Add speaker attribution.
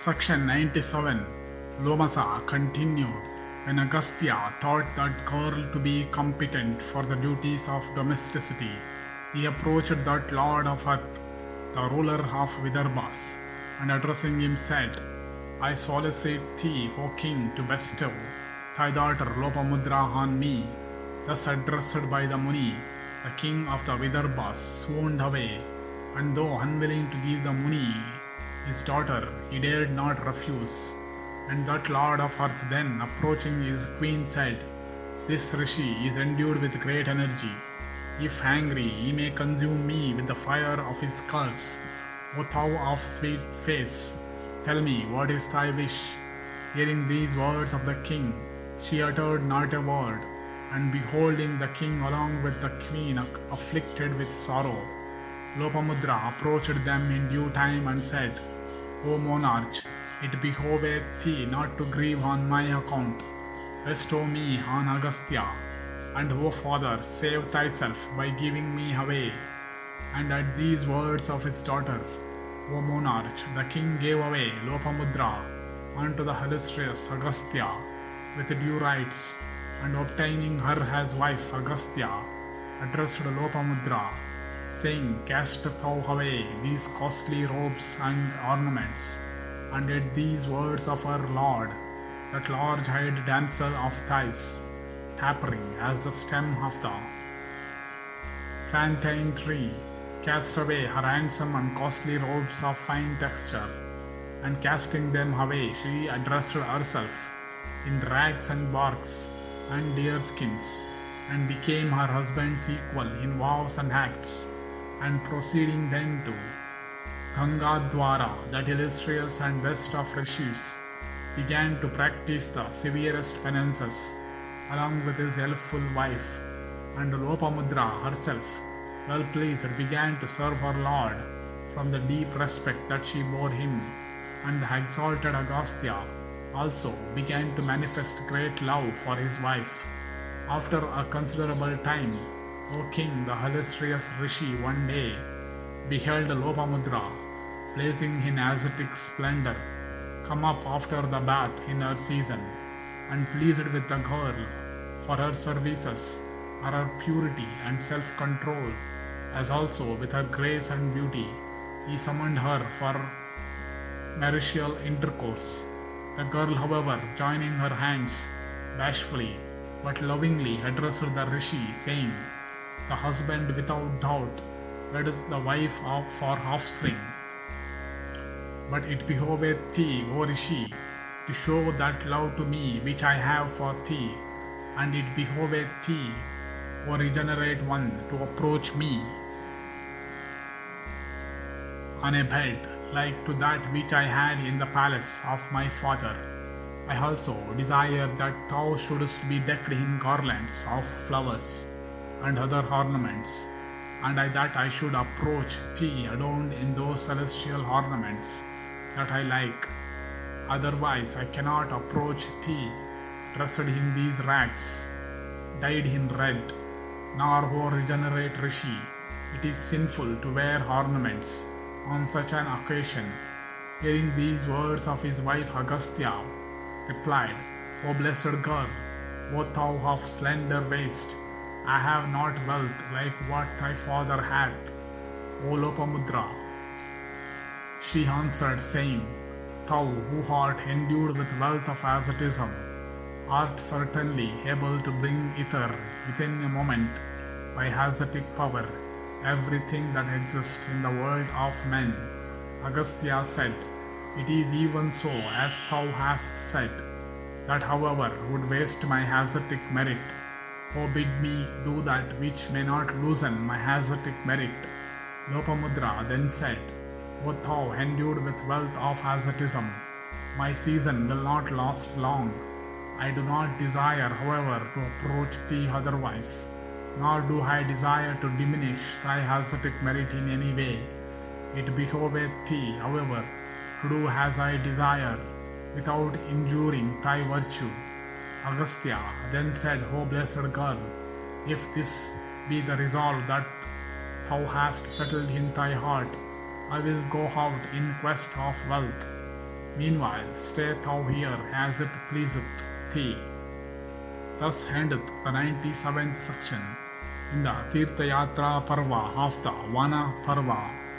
Speaker 1: Section 97. Lomasa continued. When Agastya thought that girl to be competent for the duties of domesticity, he approached that lord of earth, the ruler of Vidharbhas, and addressing him said, I solicit thee, O king, to bestow thy daughter Lopamudra on me. Thus addressed by the Muni, the king of the Vidharbhas swooned away, and though unwilling to give the Muni his daughter, he dared not refuse. And that lord of earth then, approaching his queen, said, This rishi is endued with great energy. If angry, he may consume me with the fire of his curse. O thou of sweet face, tell me, what is thy wish? Hearing these words of the king, she uttered not a word, and beholding the king along with the queen afflicted with sorrow, Lopamudra approached them in due time and said, O monarch, it behoveth thee not to grieve on my account. Bestow me on Agastya, and O father, save thyself by giving me away. And at these words of his daughter, O monarch, the king gave away Lopamudra unto the illustrious Agastya with due rights, and obtaining her as wife, Agastya addressed Lopamudra, saying, Cast thou away these costly robes and ornaments. And at these words of her lord, that large-eyed damsel of Thais, tapering as the stem of the plantain tree, cast away her handsome and costly robes of fine texture, and casting them away, she addressed herself in rags and barks and deerskins, and became her husband's equal in vows and acts, and proceeding then to Gangadwara, that illustrious and best of rishis, began to practice the severest penances along with his helpful wife, and Lopamudra herself, well pleased, began to serve her lord from the deep respect that she bore him, and the exalted Agastya also began to manifest great love for his wife. After a considerable time, O king, the illustrious rishi one day beheld Lopamudra, blazing in ascetic splendor, come up after the bath in her season, and pleased with the girl for her services, her purity and self-control, as also with her grace and beauty, he summoned her for martial intercourse. The girl, however, joining her hands, bashfully but lovingly addressed the rishi, saying, The husband without doubt weddeth the wife for offspring. But it behoveth thee, O rishi, to show that love to me which I have for thee, and it behoveth thee, O regenerate one, to approach me on a bed like to that which I had in the palace of my father. I also desire that thou shouldest be decked in garlands of flowers and other ornaments, and that I should approach thee adorned in those celestial ornaments that I like. Otherwise I cannot approach thee dressed in these rags, dyed in red. Nor, O regenerate rishi, it is sinful to wear ornaments on such an occasion. Hearing these words of his wife, Agastya replied, O blessed girl, O thou of slender waist, I have not wealth like what thy father hath, O Lopamudra. She answered, saying, Thou who art endued with wealth of asceticism, art certainly able to bring hither within a moment by ascetic power everything that exists in the world of men. Agastya said, It is even so as thou hast said, that however would waste my ascetic merit. O bid me do that which may not loosen my ascetic merit. Lopamudra then said, O thou endued with wealth of asceticism, my season will not last long. I do not desire, however, to approach thee otherwise, nor do I desire to diminish thy ascetic merit in any way. It behoveth thee, however, to do as I desire, without injuring thy virtue. Agastya then said, O blessed girl, if this be the resolve that thou hast settled in thy heart, I will go out in quest of wealth. Meanwhile, stay thou here as it pleaseth thee. Thus endeth the 97th section in the Tirtha-yatra Parva of the Vana Parva.